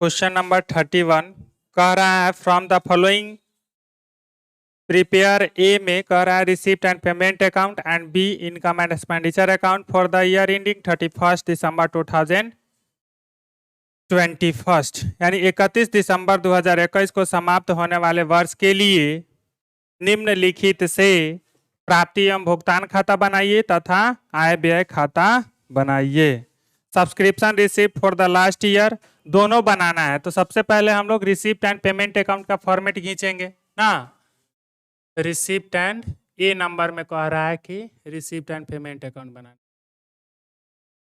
Question number 31 कह रहा है from the following prepare a में कह रहा है receipt and payment account and be income and expenditure account for the year ending 31 दिसंबर 2021 यानी 31 दिसंबर 2021 को समाप्त होने वाले वर्ष के लिए निम्नलिखित से प्राप्ति एवं भुगतान खाता बनाइए तथा आय व्यय खाता बनाइए। Subscription receipt for the last year दोनों बनाना है तो सबसे पहले हम लोग रिसिप्ट एंड पेमेंट अकाउंट का फॉर्मेट खींचेंगे ना। रिसिप्ट एंड ए नंबर में कह रहा है कि receipt and payment account banana.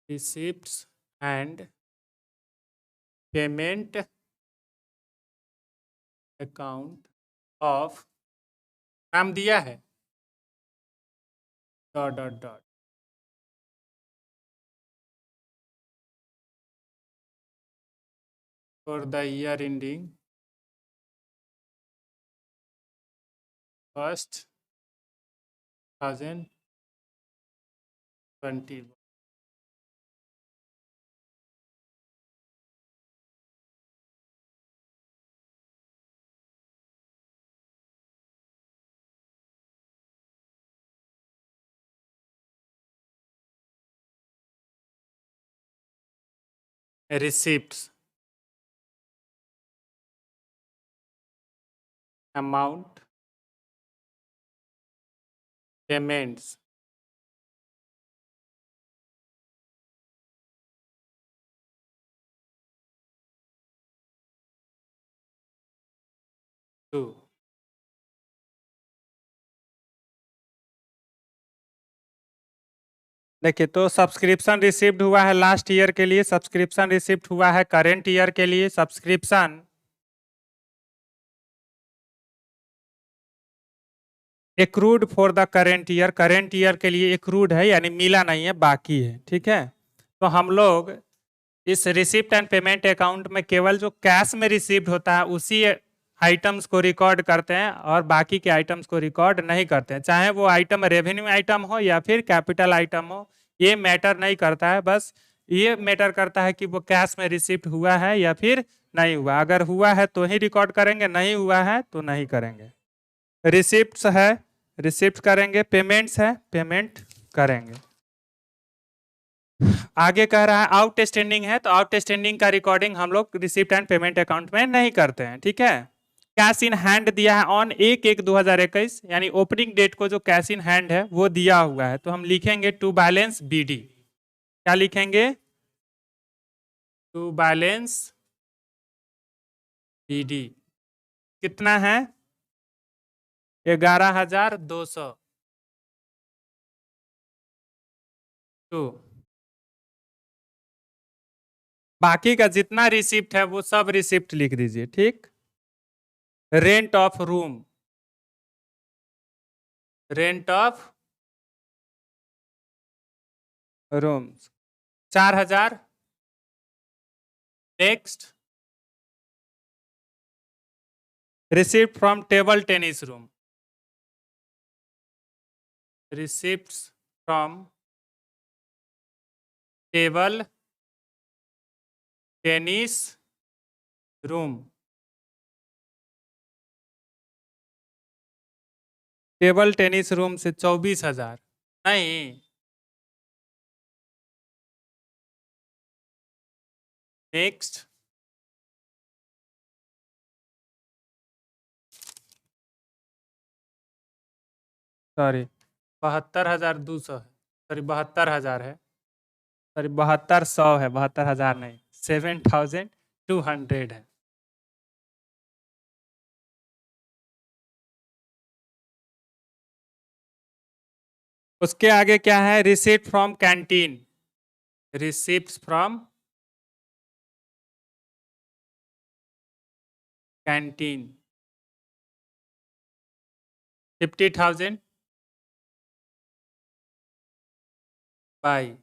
Receipts and payment account of नाम दिया है dot dot dot for the year ending first 2021। receipts amount payments to देखिए तो सब्सक्रिप्शन रिसिप्ट हुआ है लास्ट ईयर के लिए, सब्सक्रिप्शन रिसिप्ट हुआ है करेंट ईयर के लिए, subscription accrued for the current year के लिए एक्रूड है यानी मिला नहीं है बाकी है। ठीक है तो हम लोग इस रिसिप्ट एंड पेमेंट अकाउंट में केवल जो कैश में रिसिप्ट होता है उसी आइटम्स को रिकॉर्ड करते हैं और बाकी के आइटम्स को रिकॉर्ड नहीं करते हैं, चाहे वो आइटम रेवेन्यू आइटम हो या फिर कैपिटल आइटम हो, ये मैटर नहीं करता है। बस ये मैटर करता है कि वो कैश में रिसिप्ट हुआ है या फिर नहीं हुआ। अगर हुआ है तो ही रिकॉर्ड करेंगे, नहीं हुआ है तो नहीं करेंगे। रिसिप्ट्स है रिसिप्ट करेंगे, पेमेंट्स है पेमेंट करेंगे। आगे कह रहा है आउटस्टैंडिंग है तो आउटस्टैंडिंग का रिकॉर्डिंग हम लोग रिसिप्ट एंड पेमेंट अकाउंट में नहीं करते हैं। ठीक है कैश इन हैंड दिया है ऑन 1/1/2021 यानी ओपनिंग डेट को जो कैश इन हैंड है वो दिया हुआ है तो हम लिखेंगे टू बैलेंस बीडी। क्या लिखेंगे? टू बैलेंस बीडी कितना है? 11,200 टू बाकी का जितना रिसिप्ट है वो सब रिसिप्ट लिख दीजिए। ठीक rent of room, rent of rooms 4,000। Next receipt from table tennis room, receipts from table tennis room, table tennis room से 24,000 नहीं। नेक्स्ट सॉरी 72,200 है, सॉरी 72,000 है, सॉरी 7200 है, 72,000 नहीं 7,200 है। उसके आगे क्या है? Receipt from canteen, receipt from canteen 50,000 by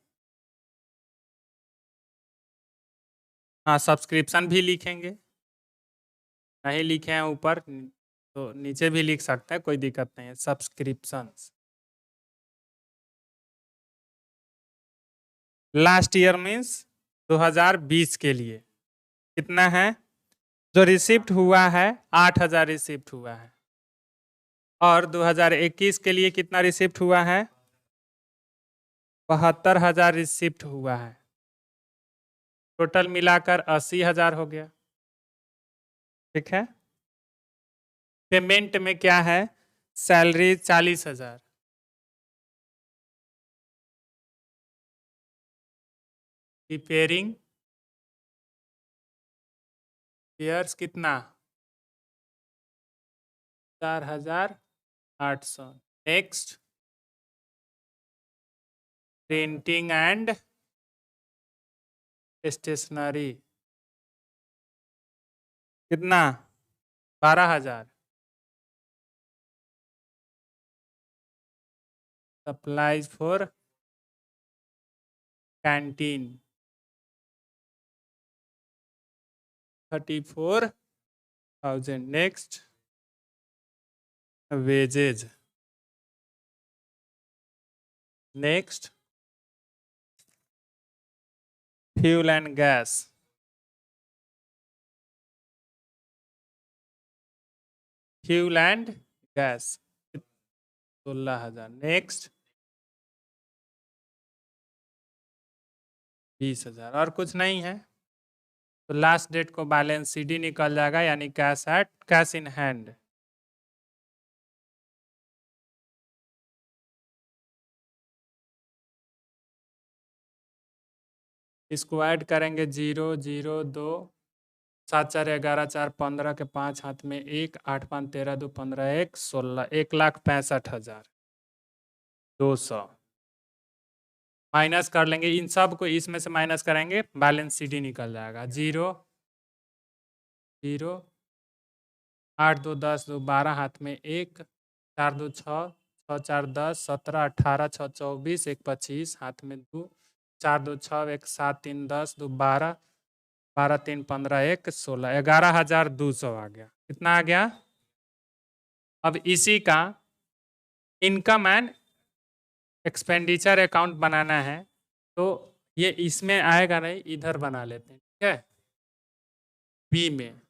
हाँ सब्सक्रिप्शन भी लिखेंगे, नहीं लिखे हैं ऊपर तो नीचे भी लिख सकते हैं, कोई दिक्कत नहीं है। सब्सक्रिप्शंस लास्ट ईयर मीन्स 2020 के लिए कितना है? जो रिसिप्ट हुआ है 8,000 रिसिप्ट हुआ है, और 2021 के लिए कितना रिसिप्ट हुआ है? 72,000 रिसिप्ट हुआ है। टोटल मिलाकर 80,000 हो गया। ठीक है। पेमेंट में क्या है? सैलरी 40,000, रिपेयरिंग पेयर्स कितना? 4,800। नेक्स्ट, प्रिंटिंग एंड स्टेशनरी कितना? 12,000। Supplies for canteen 34,000। Next, wages. Next, fuel and gas. Fuel and gas 16,000। Next, 20,000। और कुछ नहीं है तो लास्ट डेट को बैलेंस सीडी निकल जाएगा, यानी कैश इन हैंड। इसको ऐड करेंगे 0 0 2 7 4 11 4 15 के 5 हाथ में 1 8 5 13 2 15 1 16 1,65,200 माइनस कर लेंगे। इन सब को इसमें से माइनस करेंगे, बैलेंस सीडी निकल जाएगा। 0 0 8 2 10 2 12 हाथ में 1 4 2 6 6 4 10 17 18 6 24 1 25 हाथ में 2 4 2 6 1 7 3 10 2 12 12 3 15 1 16 11,200 आ गया। कितना आ गया? अब इसी का इनकम एंड एक्सपेंडिचर अकाउंट बनाना है, तो ये इसमें आएगा नहीं, इधर बना लेते हैं। ठीक है। बी में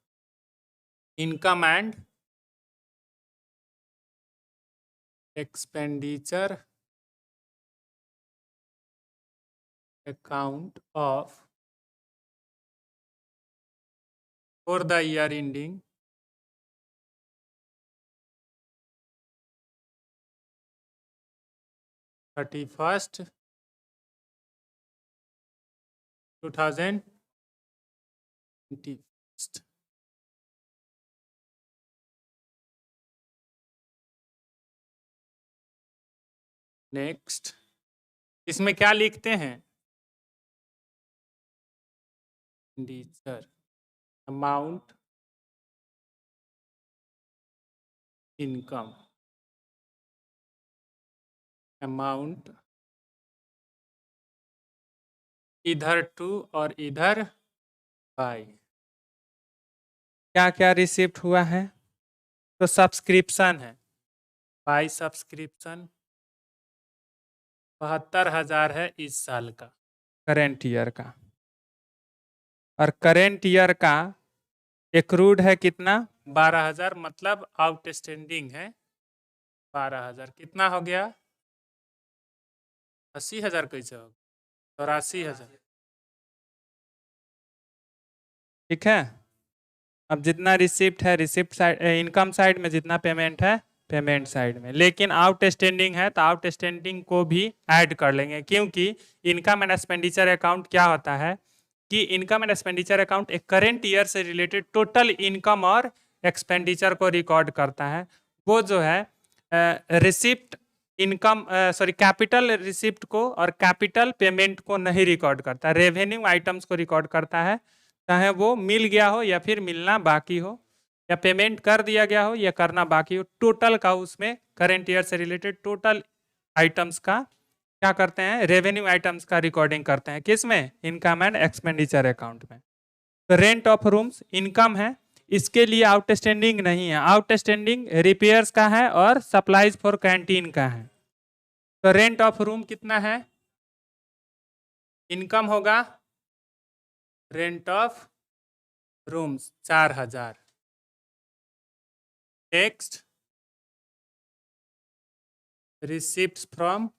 income and expenditure account of for the year ending 31st 2020। Next, इसमें क्या लिखते हैं? एक्सपेंडिचर अमाउंट इनकम अमाउंट इधर टू और इधर बाई। क्या क्या रिसिप्ट हुआ है? तो सब्सक्रिप्शन है, बाई सब्सक्रिप्शन 72,000 है इस साल का, करेंट ईयर का। और करेंट ईयर का एक्रूड है कितना? 12,000, मतलब आउटस्टैंडिंग है 12,000। कितना हो गया? 80,000 कैसे होगा? 84,000। ठीक है। अब जितना रिसिप्ट है, रिसिप्ट साइड, इनकम साइड में जितना पेमेंट है, पेमेंट साइड में, लेकिन आउटस्टैंडिंग है तो आउटस्टैंडिंग को भी ऐड कर लेंगे, क्योंकि इनकम एंड एक्सपेंडिचर अकाउंट क्या होता है कि इनकम एंड एक्सपेंडिचर अकाउंट एक करेंट ईयर से रिलेटेड टोटल इनकम और एक्सपेंडिचर को रिकॉर्ड करता है। वो जो है रिसिप्ट इनकम कैपिटल रिसिप्ट को और कैपिटल पेमेंट को नहीं रिकॉर्ड करता, रेवेन्यू आइटम्स को रिकॉर्ड करता है, चाहे वो मिल गया हो या फिर मिलना बाकी हो, या पेमेंट कर दिया गया हो या करना बाकी हो। टोटल का उसमें करेंट ईयर से रिलेटेड टोटल आइटम्स का क्या करते हैं? रेवेन्यू आइटम्स का रिकॉर्डिंग करते हैं। किस में? इनकम एंड एक्सपेंडिचर अकाउंट में। तो रेंट ऑफ रूम्स इनकम है, इसके लिए आउटस्टैंडिंग नहीं है, आउटस्टैंडिंग रिपेयर्स का है और सप्लाईज फॉर कैंटीन का है। तो रेंट ऑफ रूम कितना है? इनकम होगा rent of rooms 4000। Next receipts from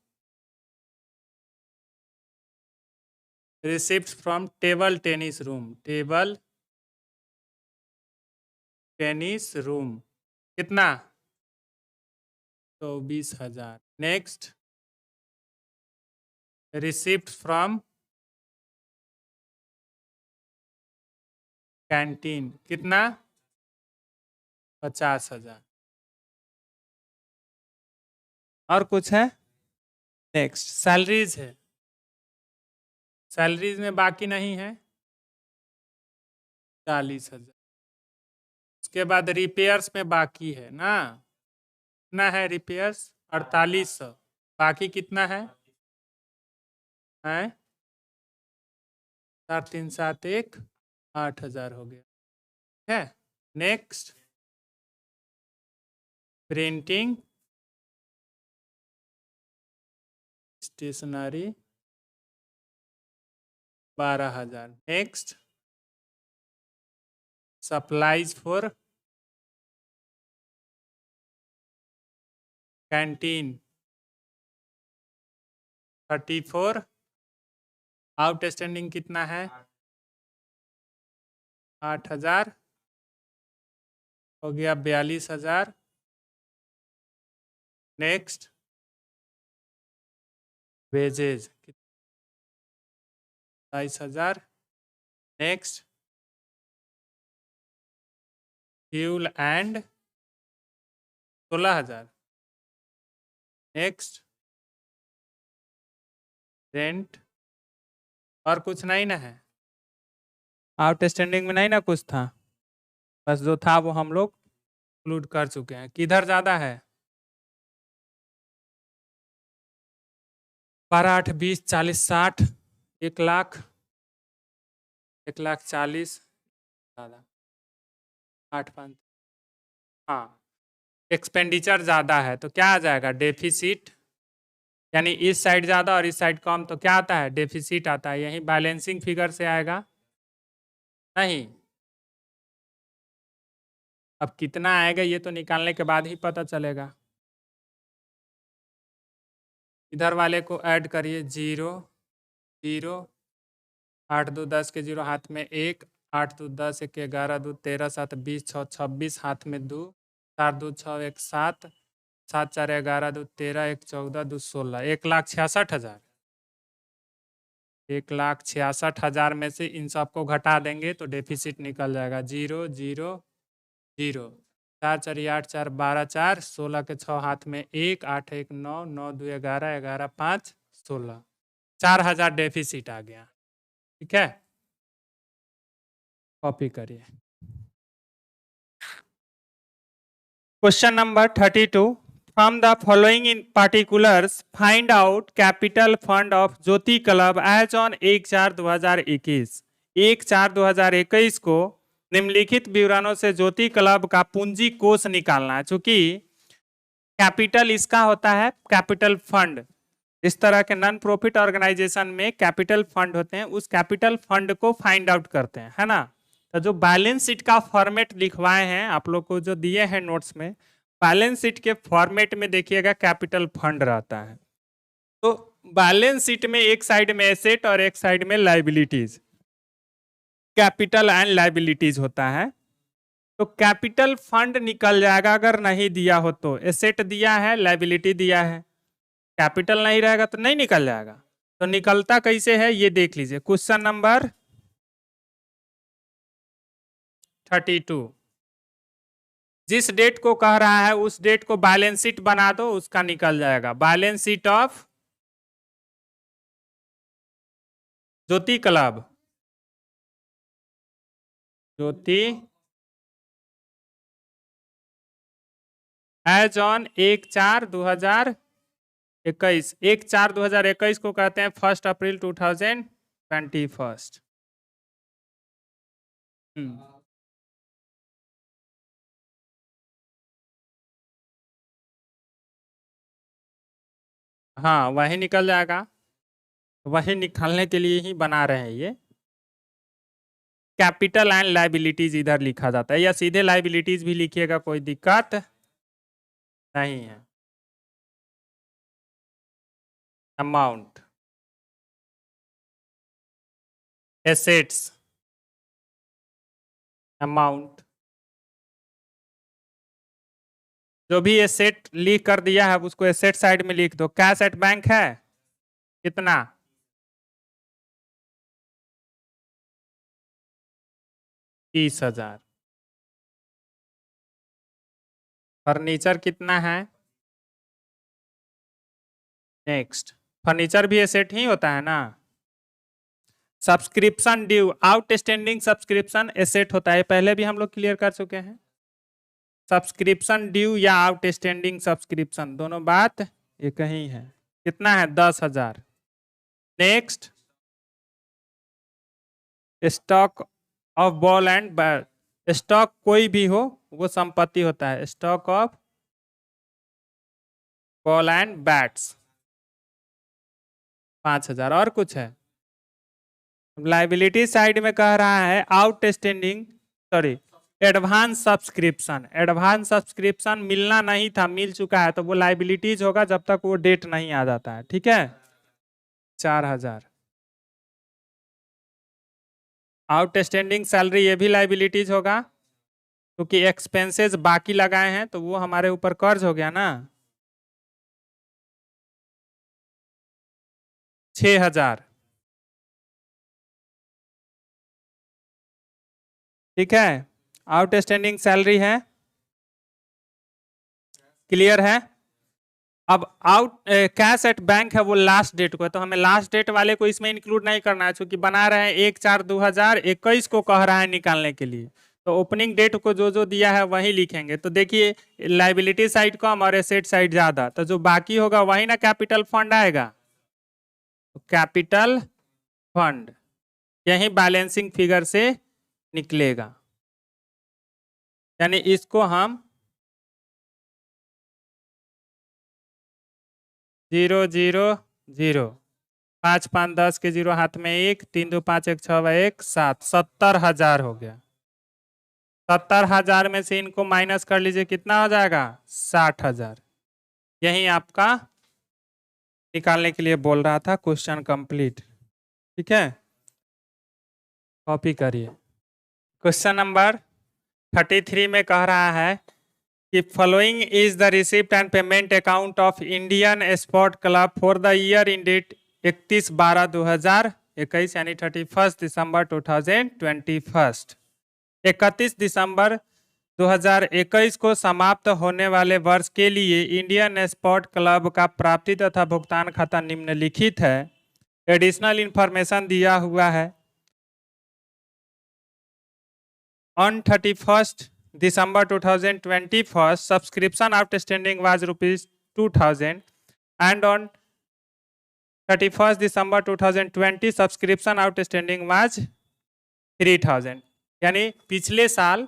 table tennis room कितना 24,000। नेक्स्ट रिसिप्ट फ्रॉम कैंटीन कितना 50,000। और कुछ है? नेक्स्ट सैलरीज है, सैलरीज में बाकी नहीं है 40,000। उसके बाद रिपेयर्स में बाकी है ना, कितना है रिपेयर्स 4800। बाकी कितना है 4 3 7 1 8,000 हो गया, ठीक है। Next printing stationery 12,000। Next supplies for canteen 34। Outstanding कितना है 8,000 हो गया 42,000। Next wages 22,000। Next fuel and 16,000। Next rent और कुछ नहीं ना है, आउटस्टैंडिंग में नहीं ना कुछ था, बस जो था वो हम लोग इंक्लूड कर चुके हैं। किधर ज़्यादा है 12 8 20 40 60 1,00,000 1,40,000 ज़्यादा 8 5। हाँ एक्सपेंडिचर ज़्यादा है तो क्या आ जाएगा डेफिसिट, यानी इस साइड ज़्यादा और इस साइड कम तो क्या आता है डेफिसिट आता है। यही बैलेंसिंग फिगर से आएगा नहीं, अब कितना आएगा ये तो निकालने के बाद ही पता चलेगा। इधर वाले को ऐड करिए 0 0 8 2 10 के 0 हाथ में 1 8 2 10 1 11 2 13 7 20 6 26 हाथ में 2 4 2 6 1 7 7 4 11 2 13 1 14 2 16 1,66,000। 1,66,000 में से इन सबको घटा देंगे तो डेफिसिट निकल जाएगा 0 0 0। 4 4 8 4 12 4 16 के 6 हाथ में 1 8 1 9 9 2 11 11 5 16 4,000 डेफिसिट आ गया, ठीक है। कॉपी करिए। Question number 32 from the following in particulars find out capital fund of Jyoti club as on 1/4/2021। 1/4/2021 को निम्नलिखित विवरणों से ज्योति क्लब का पूंजी कोष निकालना है। चूंकि कैपिटल इसका होता है कैपिटल फंड, इस तरह के नॉन प्रॉफिट ऑर्गेनाइजेशन में कैपिटल फंड होते हैं, उस कैपिटल फंड को फाइंड आउट करते हैं, है ना। तो जो बैलेंस शीट का फॉर्मेट लिखवाए हैं आप लोग को, जो दिए हैं नोट्स में, बैलेंस शीट के फॉर्मेट में देखिएगा कैपिटल फंड रहता है। तो बैलेंस शीट में एक साइड में एसेट और एक साइड में लाइबिलिटीज, कैपिटल एंड लाइबिलिटीज होता है। तो कैपिटल फंड निकल जाएगा अगर नहीं दिया हो तो, एसेट दिया है लाइबिलिटी दिया है, कैपिटल नहीं रहेगा तो नहीं निकल जाएगा। तो निकलता कैसे है ये देख लीजिए। क्वेश्चन नंबर 32 जिस डेट को कह रहा है उस डेट को बैलेंस शीट बना दो, उसका निकल जाएगा। Balance sheet of Jyoti club, Jyoti as on 1/4/2021। 1/4/2021 को कहते हैं 1 अप्रैल 2021। हाँ वही निकल जाएगा, वही निकालने के लिए ही बना रहे हैं ये। कैपिटल एंड लाइबिलिटीज इधर लिखा जाता है, या सीधे लाइबिलिटीज भी लिखिएगा, कोई दिक्कत नहीं है। अमाउंट, एसेट्स, अमाउंट, जो भी एसेट लिख कर दिया है उसको एसेट साइड में लिख दो। कैश एट बैंक है कितना? 30,000। फर्नीचर कितना है? नेक्स्ट, फर्नीचर भी एसेट ही होता है ना। Subscription due, outstanding subscription asset होता है, पहले भी हम लोग क्लियर कर चुके हैं। सब्सक्रिप्शन ड्यू या आउटस्टैंडिंग सब्सक्रिप्शन दोनों बात एक ही है। कितना है? 10,000। Next, stock of ball and bat, stock कोई भी हो वो संपत्ति होता है। Stock of ball and bats 5,000। और कुछ है? लाइबिलिटी साइड में कह रहा है outstanding, sorry, advance subscription. Advance subscription मिलना नहीं था, मिल चुका है, तो वो लाइबिलिटीज होगा जब तक वो डेट नहीं आ जाता है। ठीक है, 4,000। आउटस्टैंडिंग सैलरी, ये भी लाइबिलिटीज होगा क्योंकि एक्सपेंसेस बाकी लगाए हैं तो वो हमारे ऊपर कर्ज हो गया ना। 6,000। ठीक है, आउटस्टैंडिंग सैलरी है, क्लियर है। अब आउट कैश एट बैंक है वो लास्ट डेट को है, तो हमें लास्ट डेट वाले को इसमें इंक्लूड नहीं करना है, क्योंकि बना रहे हैं 1/4/2021 को कह रहा है निकालने के लिए। तो ओपनिंग डेट को जो जो दिया है वही लिखेंगे। तो देखिए, लाइबिलिटी साइड कम और एसेट साइड ज्यादा, तो जो बाकी होगा वही ना कैपिटल फंड आएगा। तो कैपिटल फंड यही बैलेंसिंग फिगर से निकलेगा, यानी इसको हम 000, 5 5 10 के 0 हाथ में 1, 3 2 5 1 6 1 7, 70,000 हो गया। 70,000 में से इनको माइनस कर लीजिए, कितना हो जाएगा? 60,000। यही आपका निकालने के लिए बोल रहा था। Question complete. ठीक है, कॉपी करिए। क्वेश्चन नंबर 33 में कह रहा है कि following is the receipt and payment account of Indian sport club for the year ended 31/12/2021, यानी 31 दिसंबर 2021। 31 दिसंबर 2021 को समाप्त होने वाले वर्ष के लिए इंडियन स्पोर्ट क्लब का प्राप्ति तथा भुगतान खाता निम्नलिखित है। एडिशनल इंफॉर्मेशन दिया हुआ है। On 31st December 2021, subscription outstanding was ₹2,000, and on 31st December 2020, subscription outstanding was 3,000। यानी पिछले साल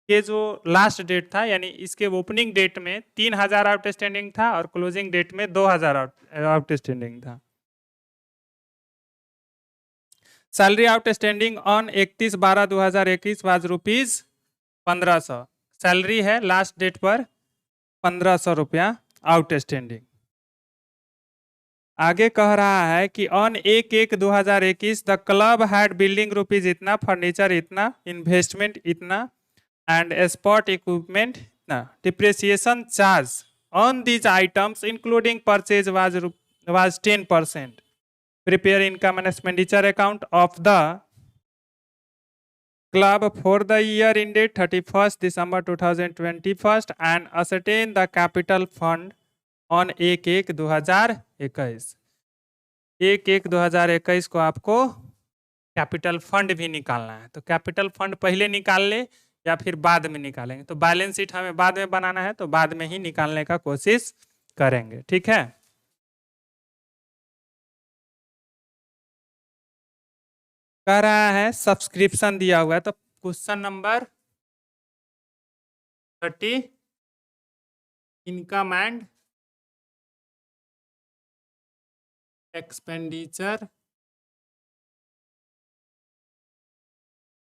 के जो लास्ट डेट था, यानी इसके ओपनिंग डेट में 3,000 आउटस्टैंडिंग था और क्लोजिंग डेट में 2,000 आउटस्टैंडिंग था। Salary outstanding on 31/12/2021 was ₹1500। Salary है लास्ट डेट पर 1,500 रुपया आउटस्टैंडिंग। आगे कह रहा है कि on 1/1/2021 the club had building rupees इतना, फर्नीचर इतना, इन्वेस्टमेंट इतना, एंड स्पॉट इक्विपमेंट इतना। Depreciation charge on these items including purchase was 10%। Prepare income and expenditure account of the club for the year ended 31st December 2021 and ascertain the capital fund on 1/1/2021। 1/1/2021 को आपको capital fund भी निकालना है। तो capital fund पहले निकाल ले या फिर बाद में निकालेंगे। तो बैलेंस शीट हमें बाद में बनाना है, तो बाद में ही निकालने का कोशिश करेंगे। ठीक है, कह रहा है सब्सक्रिप्शन दिया हुआ है, तो question number 30, income and expenditure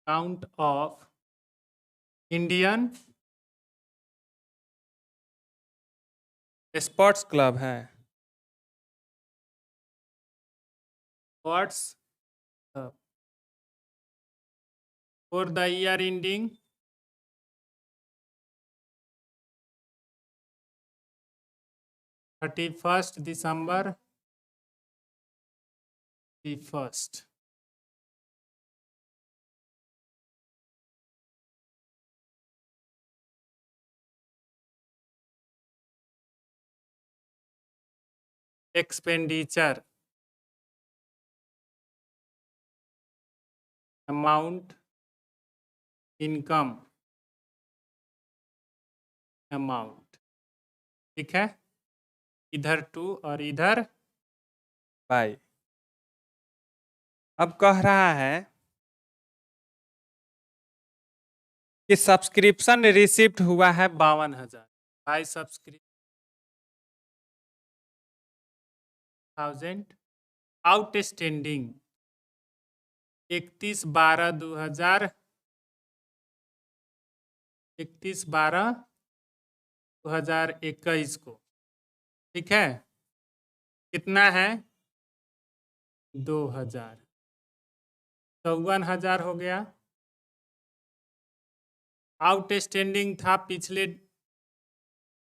account of Indian sports club है, sports for the year ending 31st December 31st। Expenditure amount income amount, ठीक है, इधर 2 और इधर बाई। अब कह रहा है कि सब्सक्रिप्शन रिसिप्ट हुआ है 52,000 बाई सब्सक्रिप्शन आउटस्टैंडिंग 31/12/2021 को, ठीक है, कितना है 2,000, 54,000 हो गया। आउटस्टैंडिंग था पिछले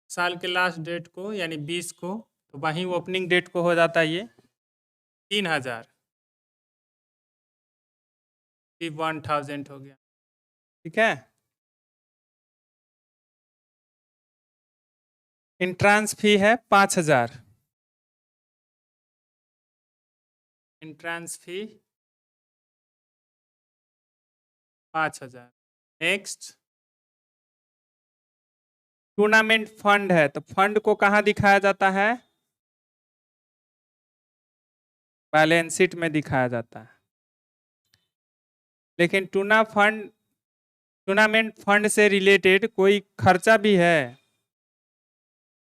साल के लास्ट डेट को यानी 20 को, तो वहीं ओपनिंग डेट को हो जाता है ये 3,000, 1,000 हो गया, ठीक है। इंट्रांस फी है 5,000, इंट्रांस फी 5,000। नेक्स्ट टूर्नामेंट फंड है, तो फंड को कहाँ दिखाया जाता है, बैलेंस शीट में दिखाया जाता है। लेकिन टूर्नामेंट फंड से रिलेटेड कोई खर्चा भी है,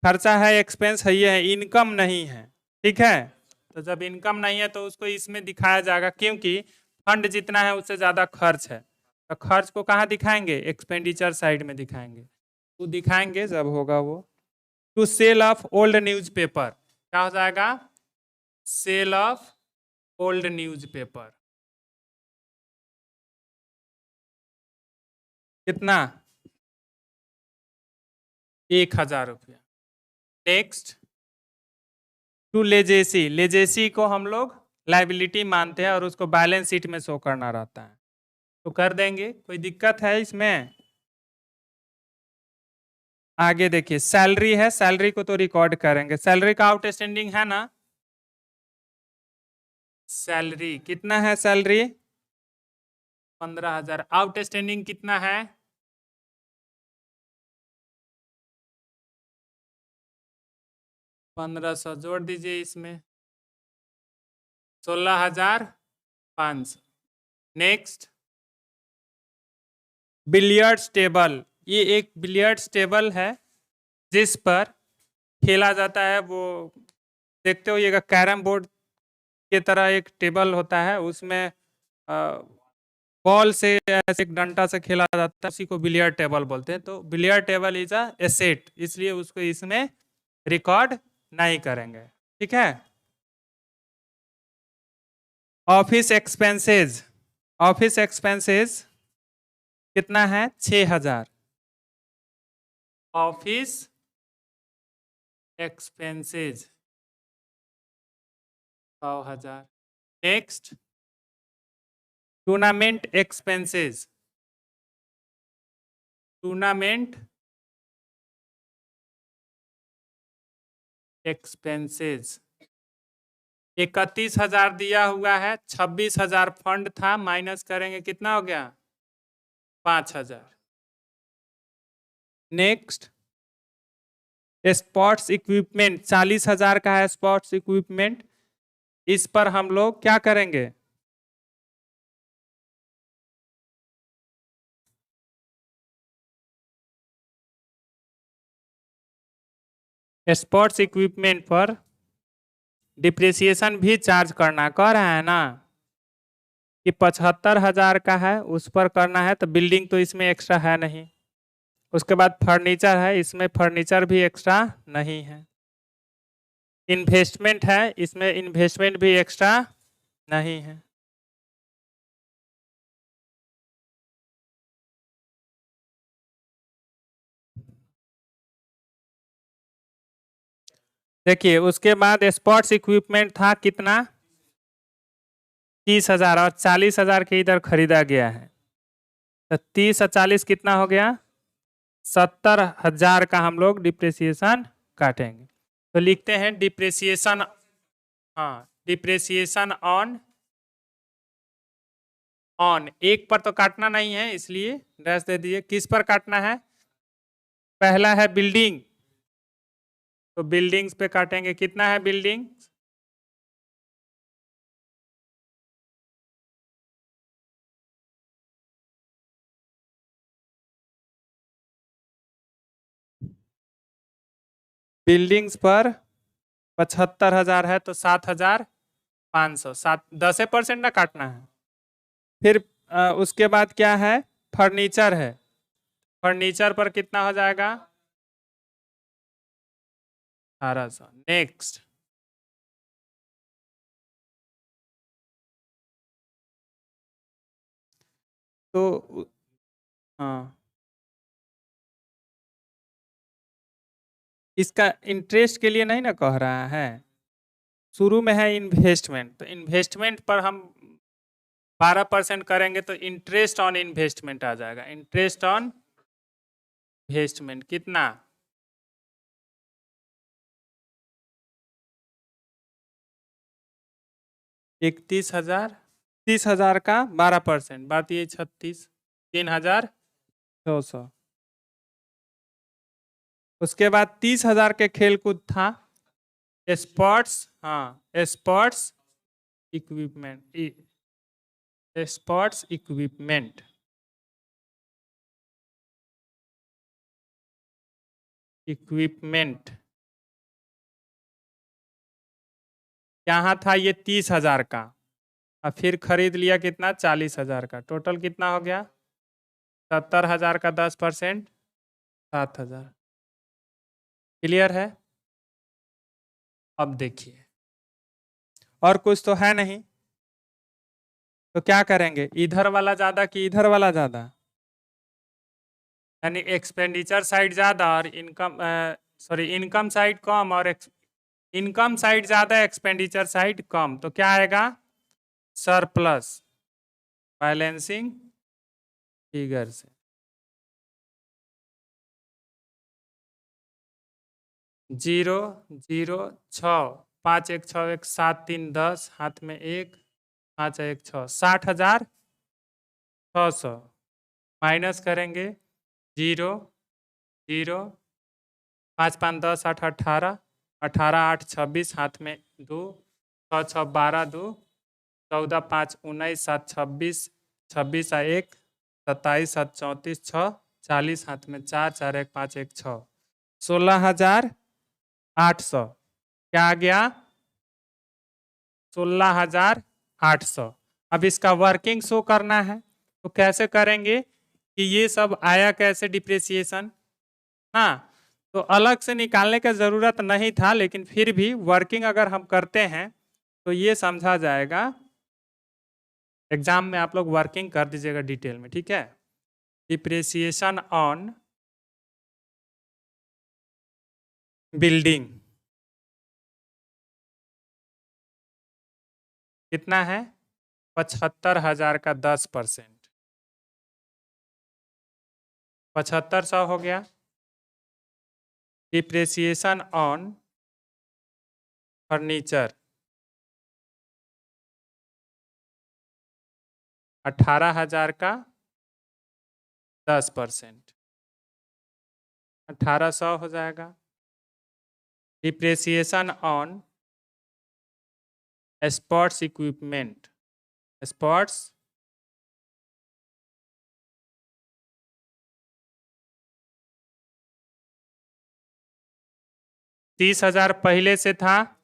खर्चा है, एक्सपेंस है, ये है, इनकम नहीं है, ठीक है। तो जब इनकम नहीं है तो उसको इसमें दिखाया जाएगा, क्योंकि फंड जितना है उससे ज्यादा खर्च है। तो खर्च को कहाँ दिखाएंगे, एक्सपेंडिचर साइड में दिखाएंगे, वो दिखाएंगे जब होगा वो। To sale of old newspaper, क्या हो जाएगा, सेल ऑफ ओल्ड न्यूज़पेपर, कितना 1,000 रुपया। नेक्स्ट टू लेजेसी, लेजेसी को हम लोग लाइबिलिटी मानते हैं और उसको बैलेंस शीट में शो करना रहता है, तो कर देंगे, कोई दिक्कत है इसमें। आगे देखिए सैलरी है, सैलरी को तो रिकॉर्ड करेंगे, सैलरी का आउटस्टैंडिंग है ना, सैलरी कितना है, सैलरी 15,000, आउटस्टैंडिंग कितना है 1,500, जोड़ दीजिए इसमें 16,500। नेक्स्ट बिलियर्ड्स टेबल, ये एक बिलियर्ड्स टेबल है जिस पर खेला जाता है, वो देखते होइएगा कैरम बोर्ड के तरह एक टेबल होता है, उसमें बॉल से ऐसे एक डंडा से खेला जाता है, उसी को बिलियर्ड टेबल बोलते हैं। तो billiard table is a asset, इसलिए उसको इसमें रिकॉर्ड नहीं करेंगे, ठीक है। ऑफिस एक्सपेंसेस, ऑफिस एक्सपेंसेस कितना है 6,000, office expenses 100,000। Next tournament expenses, tournament expenses 31,000 दिया हुआ है, 26,000 फंड था, माइनस करेंगे कितना हो गया 5,000। नेक्स्ट स्पोर्ट्स इक्विपमेंट 40,000 का है, स्पोर्ट्स इक्विपमेंट, इस पर हम लोग क्या करेंगे, स्पोर्ट्स इक्विपमेंट पर डिप्रिसिएशन भी चार्ज करना कह रहा है ना, कि 75,000 का है उस पर करना है, तो बिल्डिंग तो इसमें एक्स्ट्रा है नहीं। उसके बाद फर्नीचर है, इसमें फर्नीचर भी एक्स्ट्रा नहीं है। इन्वेस्टमेंट है, इसमें इन्वेस्टमेंट भी एक्स्ट्रा नहीं है। देखिए उसके बाद स्पोर्ट्स इक्विपमेंट था कितना, 30,000, और 40,000 के इधर खरीदा गया है, तो 30 और 40 कितना हो गया, 70,000 का हम लोग डिप्रेसिएशन काटेंगे। तो लिखते हैं डिप्रेसिएशन, हाँ डिप्रेसिएशन ऑन एक पर तो काटना नहीं है इसलिए डैश दे दिए। किस पर काटना है, पहला है बिल्डिंग, तो बिल्डिंग्स पे काटेंगे। कितना है बिल्डिंग, बिल्डिंग्स पर 75,000 है तो 7,500, 10% ना काटना है। फिर उसके बाद क्या है, फर्नीचर है, फर्नीचर पर कितना हो जाएगा, 1800। नेक्स्ट, तो हाँ इसका इंटरेस्ट के लिए नहीं ना कह रहा है, शुरू में है इन्वेस्टमेंट, तो इन्वेस्टमेंट पर हम 12% करेंगे तो इंटरेस्ट ऑन इन्वेस्टमेंट आ जाएगा। इंटरेस्ट ऑन इन्वेस्टमेंट कितना, 31,000, 30,000 का 12%, बात ये 36, 3,200। उसके बाद 30,000 के खेल कूद था, स्पोर्ट्स, हाँ sports equipment, sports equipment, equipment यहाँ था ये 30,000 का, और फिर खरीद लिया कितना, 40,000 का, टोटल कितना हो गया, 70,000 का 10%, 7,000। क्लियर है। अब देखिए और कुछ तो है नहीं, तो क्या करेंगे, इधर वाला ज्यादा कि इधर वाला ज्यादा, यानी एक्सपेंडिचर साइड ज्यादा और इनकम, सॉरी इनकम साइड कम, और इनकम साइड ज्यादा एक्सपेंडिचर साइड कम, तो क्या आएगा, सरप्लस, बैलेंसिंग फिगर से। जीरो, जीरो, 6, 5 1 6 1 7 3 10, हाथ में 1, 5 1 6, 60,600 माइनस करेंगे, 0 0, 5 5 10 8 18, 18 8 26, हाथ में 2, 6 6 12 2, 14 5 19 7 26, 26 आ 1 27 7 34 6, 40, हाथ में 4 4 1 5 1 6, 16,800 क्या आ गया, 16,800। अब इसका वर्किंग शो करना है, तो कैसे करेंगे कि ये सब आया कैसे डिप्रेसिएशन, हाँ तो अलग से निकालने का जरूरत नहीं था, लेकिन फिर भी वर्किंग अगर हम करते हैं तो ये समझा जाएगा। एग्जाम में आप लोग वर्किंग कर दीजिएगा डिटेल में, ठीक है। डिप्रेसिएशन ऑन बिल्डिंग कितना है, 75,000 का 10%, 7500 हो गया। डिप्रेसिएशन ऑन फर्नीचर 18,000 का 10%, 1800 हो जाएगा। Depreciation on sports equipment, sports तीस 30,000 पहले से था,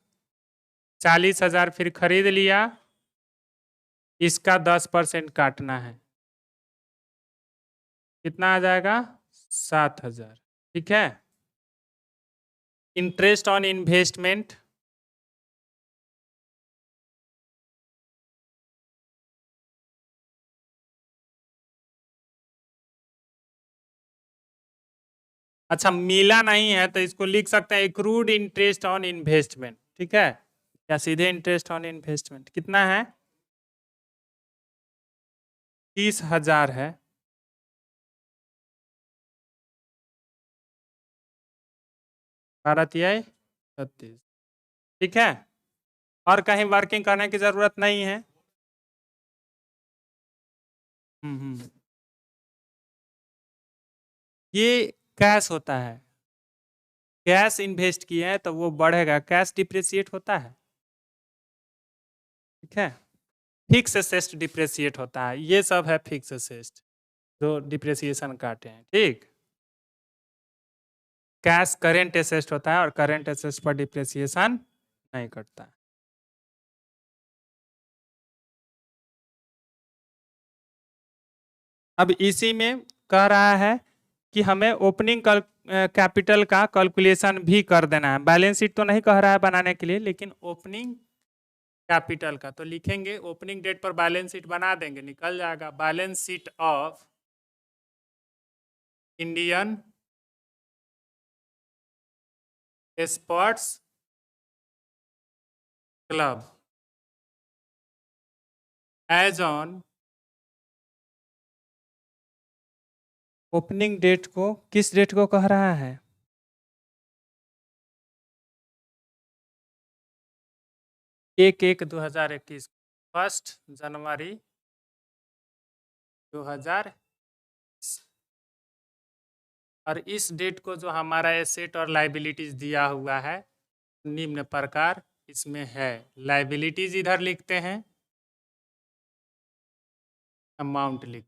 40,000 फिर खरीद लिया, इसका 10% काटना है, कितना आ जाएगा? 7,000। ठीक है। इंटरेस्ट ऑन इन्वेस्टमेंट, अच्छा मिला नहीं है तो इसको लिख सकते हैं एक्रूड इंटरेस्ट ऑन इन्वेस्टमेंट। ठीक है, या सीधे इंटरेस्ट ऑन इन्वेस्टमेंट कितना है? 30,000 है। भारतीय 36। ठीक है, और कहीं वर्किंग करने की जरूरत नहीं है। ये कैश होता है, कैश इन्वेस्ट किए हैं तो वो बढ़ेगा, कैश डिप्रिसिएट होता है। ठीक है, फिक्स एसेट डिप्रिसिएट होता है, ये सब है फिक्स एसेट जो डिप्रिसिएशन काटे हैं। ठीक, कैश करेंट एसेट होता है और करेंट एसेट पर डिप्रिसिएशन नहीं कटता है। अब इसी में कह रहा है कि हमें ओपनिंग कैपिटल का कैलकुलेशन भी कर देना है। बैलेंस शीट तो नहीं कह रहा है बनाने के लिए, लेकिन ओपनिंग कैपिटल का तो लिखेंगे। ओपनिंग डेट पर बैलेंस शीट बना देंगे, निकल जाएगा। Balance sheet of Indian sports club as on, opening date को किस डेट को कह रहा है? 1/1/2021, 1 जनवरी 2000। और इस डेट को जो हमारा एसेट और लाइबिलिटीज दिया हुआ है निम्न प्रकार इसमें है। लाइबिलिटीज इधर लिखते हैं, अमाउंट लिख,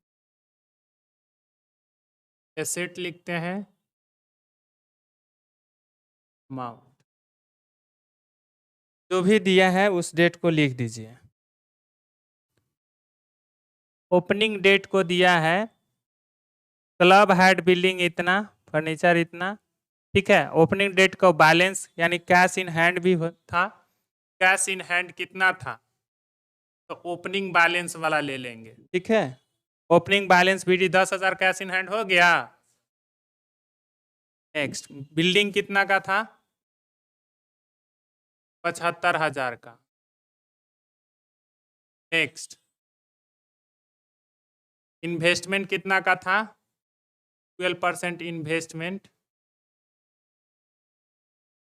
एसेट लिखते हैं, अमाउंट। जो भी दिया है उस डेट को लिख दीजिए। ओपनिंग डेट को दिया है क्लब हैड बिल्डिंग इतना, फर्नीचर इतना। ठीक है, ओपनिंग डेट का बैलेंस यानी कैश इन हैंड भी था। कैश इन हैंड कितना था तो ओपनिंग बैलेंस वाला ले लेंगे। ठीक है, ओपनिंग बैलेंस भी 10,000 कैश इन हैंड हो गया। नेक्स्ट, बिल्डिंग कितना का था? 75,000 का। नेक्स्ट, इन्वेस्टमेंट कितना का था? 12% इन्वेस्टमेंट,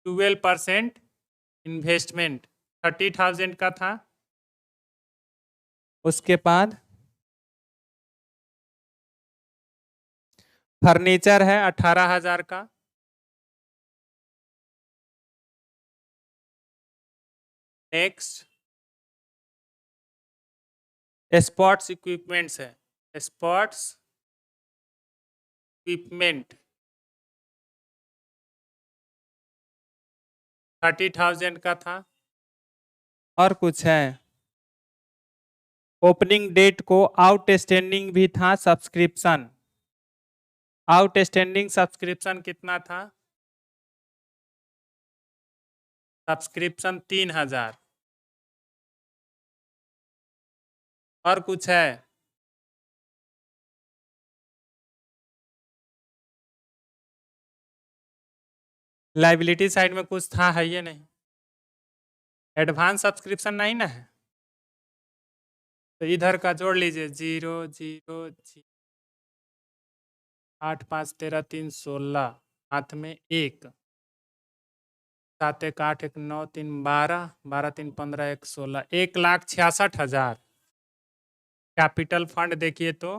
12% इन्वेस्टमेंट 30,000 का था। उसके बाद फर्नीचर है 18,000 का। नेक्स्ट, स्पोर्ट्स इक्विपमेंट्स है, स्पोर्ट्स इक्विपमेंट 30,000 का था। और कुछ है? ओपनिंग डेट को आउटस्टैंडिंग भी था सब्सक्रिप्शन। आउटस्टैंडिंग सब्सक्रिप्शन कितना था? सब्सक्रिप्शन 3,000। और कुछ है? लाइबिलिटी साइड में कुछ था, है ये नहीं? एडवांस सब्सक्रिप्शन नहीं ना है, तो इधर का जोड़ लीजिए 0 0 8 5 13 3 16, हाथ में 1, 7 1 8 1 9 3 12, 12 3 15 1 16, 1,66,000 कैपिटल फंड। देखिए तो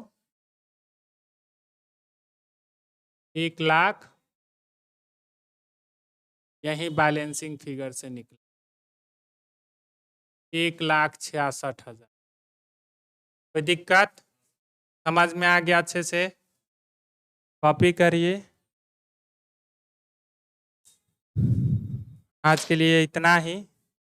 1 लाख यही बैलेंसिंग फिगर से निकला 1,66,000। कोई दिक्कत? समझ में आ गया अच्छे से? कॉपी करिए। आज के लिए इतना ही।